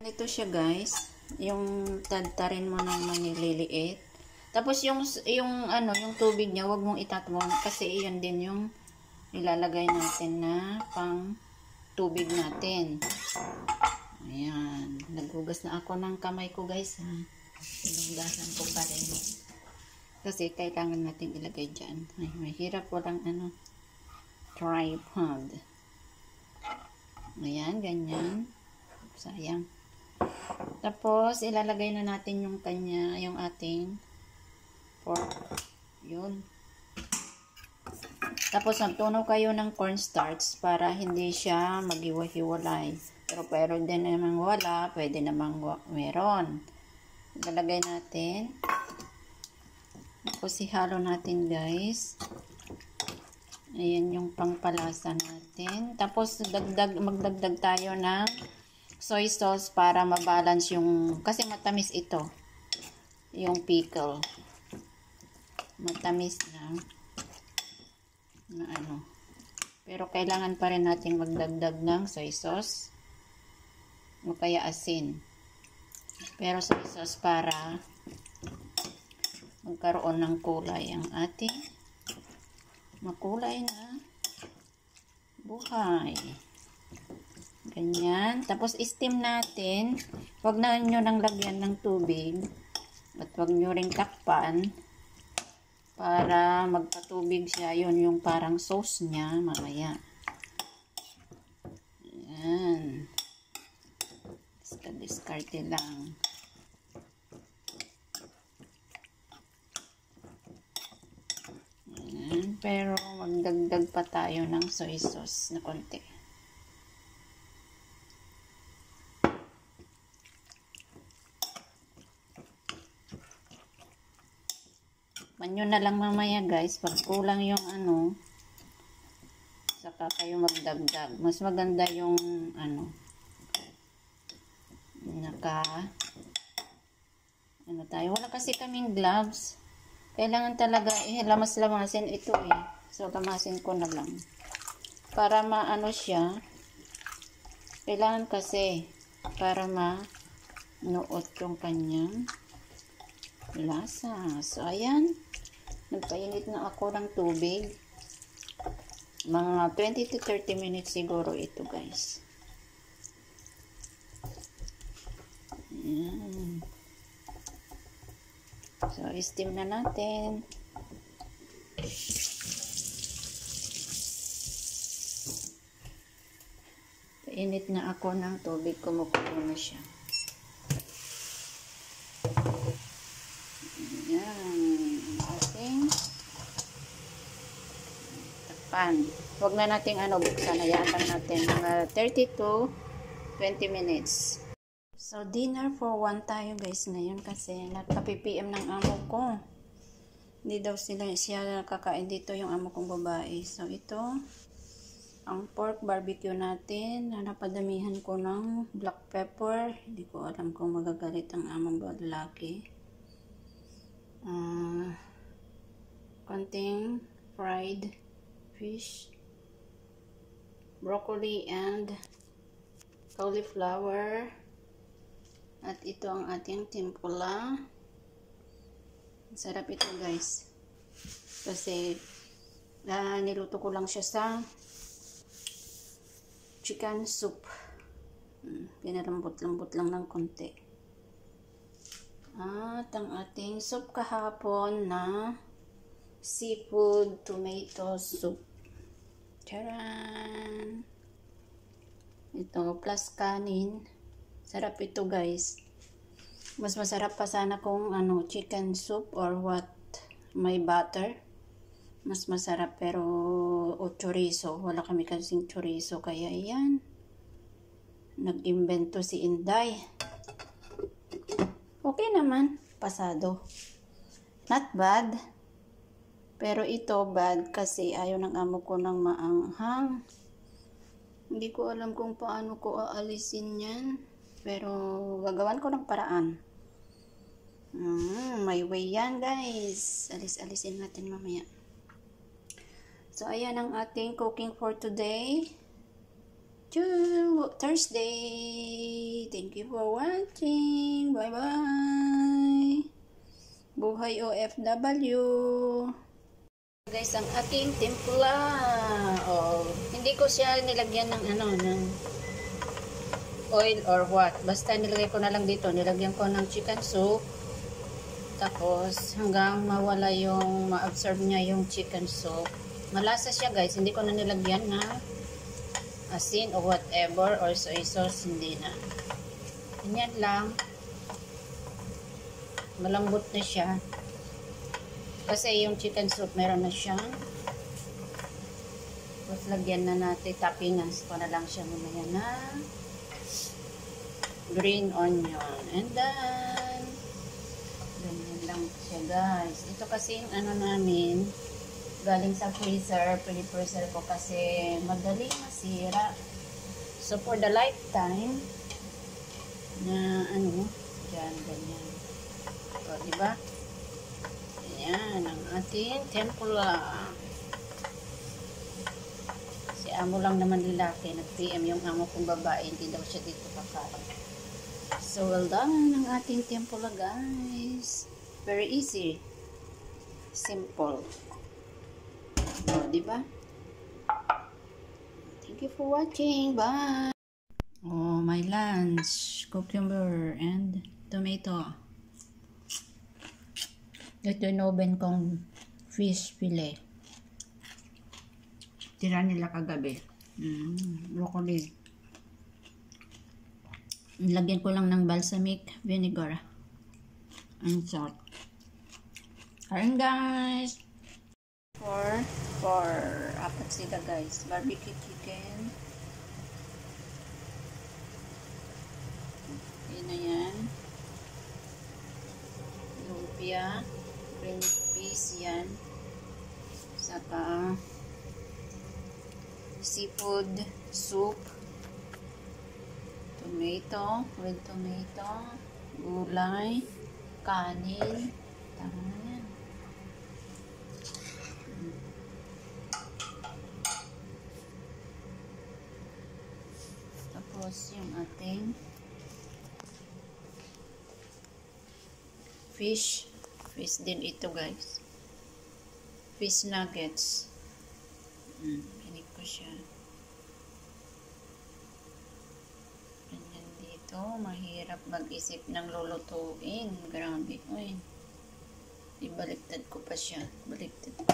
Ito siya guys, yung tadtarin mo ng manililiit. Tapos yung tubig niya, wag mong itatapon kasi iyon din yung ilalagay natin na pang tubig natin. Ayan, naghugas na ako ng kamay ko guys ha. Hinugasan ko pa rin. Kasi kailangan natin ilagay dyan. Ay, mahirap walang tripod. Ayan, ganyan. Sayang. Tapos, ilalagay na natin yung ating pork. Yun. Tapos, magtunaw kayo ng cornstarch para hindi siya maghiwa-hiwalay. Pero din namang wala, pwede namang meron. Ilalagay natin. Tapos, ihalo natin guys. Ayan yung pangpalasa natin. Tapos, magdagdag tayo ng soy sauce para mabalance yung, kasi matamis ito, yung pickle. Matamis na pero kailangan pa rin natin magdagdag ng soy sauce o kaya asin. Pero soy sauce para magkaroon ng kulay ang ating makulay na buhay. Ganyan. Tapos, steam natin. Huwag na nyo nang lagyan ng tubig. At huwag nyo rin takpan. Para magpatubig siya. Yun yung parang sauce niya. Mamaya. Ayan. Diskarte lang. Ayan. Pero, magdagdag pa tayo ng soy sauce na konti. Manyo na lang mamaya guys, pag kulang yung saka kayo magdagdag. Mas maganda yung tayo. Wala kasi kaming gloves. Kailangan talaga lamas-lamasin ito eh. So lamasin ko na lang. Para siya. Kailangan kasi para manuot yung kanyang lasa. So ayan. Nagpainit na ako ng tubig. Mga 20 to 30 minutes siguro ito guys. Ayan. So, steam na natin. Painit na ako ng tubig. Kumukulo na siya. Huwag na nating buksan. Hayaan lang natin mga 30 to 20 minutes. So, dinner for one tayo guys ngayon kasi nagpa-PPM ng amo ko. Hindi daw siya kakain dito yung amo kong babae. So, ito ang pork barbecue natin. Napadamihan ko ng black pepper. Hindi ko alam kung magagalit ang among lalaki. Konting fried fish, broccoli and cauliflower, at ito ang ating tempura. Sarap ito guys kasi niluto ko lang siya sa chicken soup. Pinalambot-lambot lang ng konti. At ang ating soup kahapon na seafood tomato soup. Charan! Ito, plus kanin. Sarap ito guys. Mas masarap pa sana kung chicken soup or what, may butter. Mas masarap pero o chorizo. Wala kami kasing chorizo kaya yan. Nag-invento si Inday. Okay naman. Pasado. Not bad. Pero ito bad kasi ayaw ng amo ko ng maanghang. Hindi ko alam kung paano ko aalisin yan. Pero gagawan ko ng paraan. May way yan guys. Alisin natin mamaya. So ayan ang ating cooking for today. Thursday. Thank you for watching. Bye-bye. Buhay OFW. Guys, ang aking timpla. Oh, hindi ko siya nilagyan ng ng oil or what. Basta nilagay ko na lang dito. Nilagyan ko ng chicken soup. Tapos, hanggang mawala yung, ma-absorb niya yung chicken soup. Malasa siya guys. Hindi ko na nilagyan na asin o whatever or soy sauce. Hindi na. Ganyan lang. Malambot na siya. Kasi yung chicken soup, meron na siyang. Tapos, lagyan na natin. Toppingas ko na lang siya mamaya na green onion. And then, ganyan lang siya guys. Ito kasi yung namin, galing sa freezer. Pre-freezer ko kasi madaling masira. So, for the lifetime, na dyan, ganyan. O, diba? Ayan, ang ating tempura. Si amo lang naman lalaki. Nag-PM yung amo kong babae. Hindi daw siya dito kakain. So, well done ang ating tempura, guys. Very easy. Simple. O, diba? Thank you for watching. Bye! Oh, my lunch. Cucumber and tomato. Ito yung oven kong fish fillet. Tira nila kagabi. Broccoli. Nilagyan ko lang ng balsamic vinegar and salt. Kain guys! Apat sila guys. Barbecue chicken. Yan na yan. Lumpia. Green peas yan. Saka seafood soup. Tomato. With tomato. Gulay. Kanin. Tama na yan. Tapos yung ating fish din ito guys. Fish nuggets. Pinig ko siya. Ganyan dito. Mahirap mag-isip ng lulutuin. Grabe. Uy. Ibaliktad ko pa siya. Baliktad ko.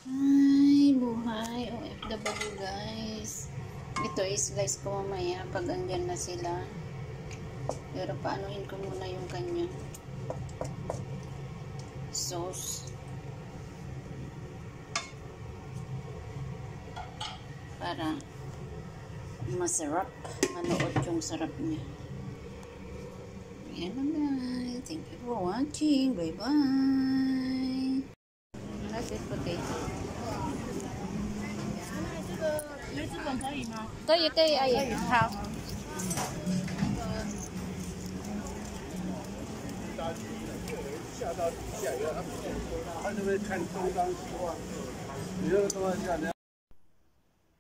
Ay, buhay. OFW guys. Ito i-slice ko mamaya pag andyan na sila. Pero paanuhin ko muna yung kanya sauce para masarap manood yung sarap niya. Yan lang guys. Thank you for watching. Bye bye. That's it potato. 可以，阿姨。好。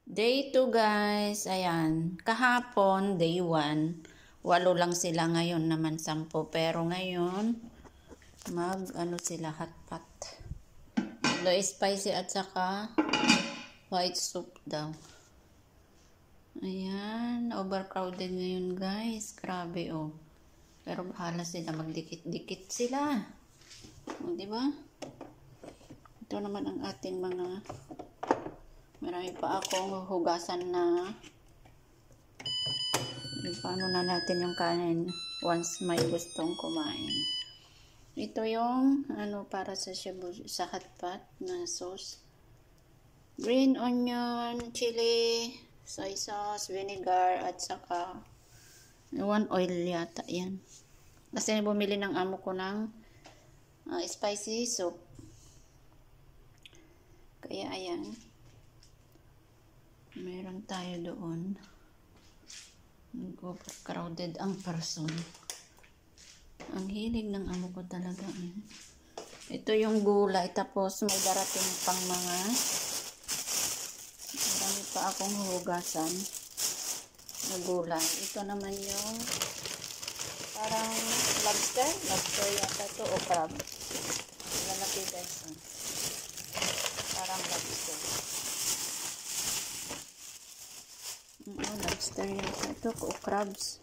Day 2 guys, ayan. Kahapon, day 1, 8 lang sila. Ngayon naman 10. Pero ngayon, sila hotpot. Low spicy at saka white soup daw. Ayan, overcrowded ngayon guys. Grabe oh. Pero bahala sila, magdikit-dikit sila. O, diba? Ito naman ang ating mga, marami pa akong hugasan na. Paano na natin yung kanin once may gustong kumain. Ito yung, para sa shabu, sa hotpot na sauce. Green onion, chili, soy sauce, vinegar, at saka oil yata yan. Kasi bumili ng amo ko ng spicy soup. Kaya ayan. Meron tayo doon. Overcrowded ang person. Ang hilig ng amo ko talaga. Ito yung gulay. Tapos may darating pang marami pa akong hugasan na gulay. Ito naman yung parang lobster. Lobster yata to o crab. Lalaki guys. Parang lobster. Lobster yata ito o crabs.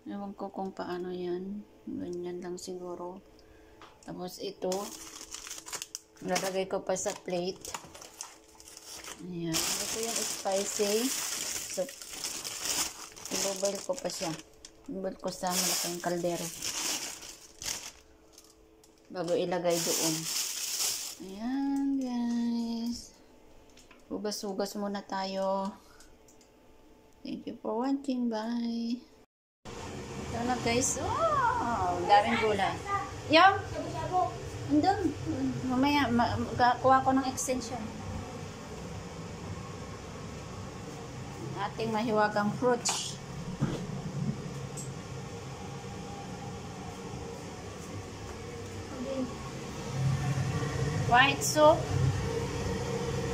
Ewan ko kung paano yan. Ganyan lang siguro. Tapos ito, lalagay ko pa sa plate. Ayan. Ito yung spicy. So, i-boil ko pa siya. I-boil ko sa malaking kaldero. Bago ilagay doon. Ayan, guys. Hugas-hugas muna tayo. Thank you for watching. Bye. Ito na, guys. Oh, daming gulay. Yung, andun. Mamaya, kuha ko ng extension. Ating mahiwagang fruits. White soup.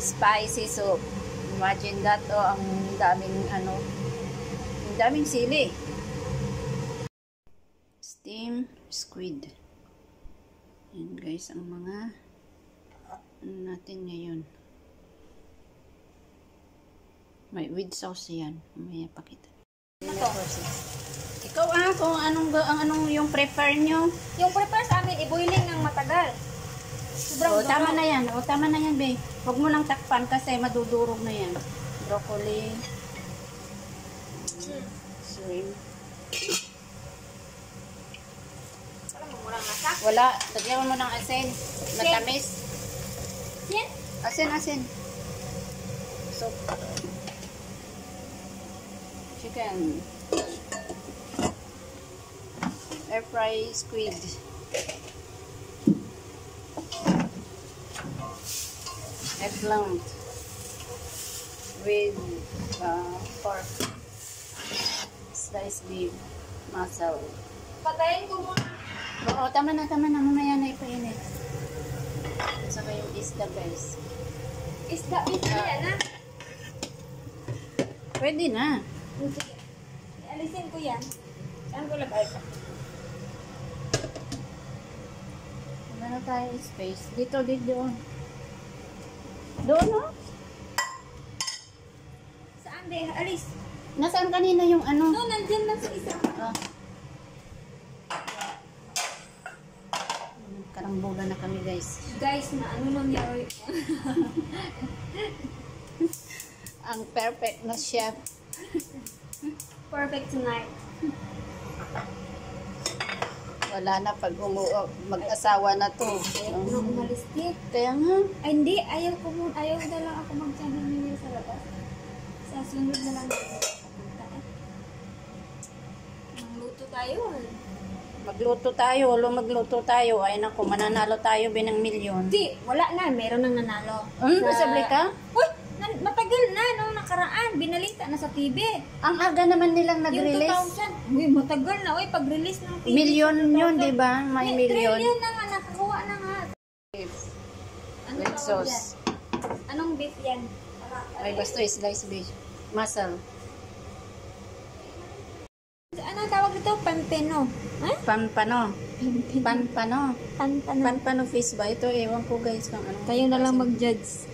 Spicy soup. Imagine that. Oh, ang daming ang daming sili. Steam squid. Yan guys, ang mga natin ngayon. May with sauce yan. Mamaya pakita. Ikaw kung anong yung prepare nyo. Yung prepare sa amin, i-boiling ng matagal. Sobrang tama na yan. Tama na yan, babe. Huwag mo lang takpan kasi madudurog na yan. Broccoli. Shrimp. Wala. Lagyan mo ng asin. Matamis. Yan? Asin. So, chicken. Air fry squid. Eggplant. With pork. Sliced beef. Muscle. Patayin ko muna. Oo, tama na. Mamaya na ipainit. At saka yung isda, guys. Isda yan na. Pwede na. Sige. Alisin ko yan. Saan ko lagay pa? Ano tayo space? Dito. Doon, no? Saan de? Alis. Nasaan kanina yung ano? No, nandyan lang sa isa. Karambula na kami, guys. Guys, na ano nangyari? Ang perfect na chef. Perfect tonight. Wala na pag mag-asawa na to. Ayaw ko na umalis din. Kaya nga. Ay, hindi. Ayaw na lang ako mag-channel ninyo sa labas. Sa sunod na lang. Magluto tayo. Magluto tayo. Ay naku, mananalo tayo binang milyon. Hindi, wala na. Meron nang nanalo. Masabi ka? Uy, matagal na. Nung nakaraan, binalita na sa TV. Ang aga naman nilang Yung nag-release. 2000. Uy, matagal na. Uy, pag-release ng TV. Milyon yun, di ba? May milyon. Trillion na nga. Nakakuha na nga. Ano With tawag sauce. yan? Anong beef yan? Ay, basta slice beef. Muscle. Anong tawag ito? Pampeno. Ha? Panpano. Pampeno. Panpano fish ba? Ito, ewan ko guys kung anong. Kayo na lang mag-judge.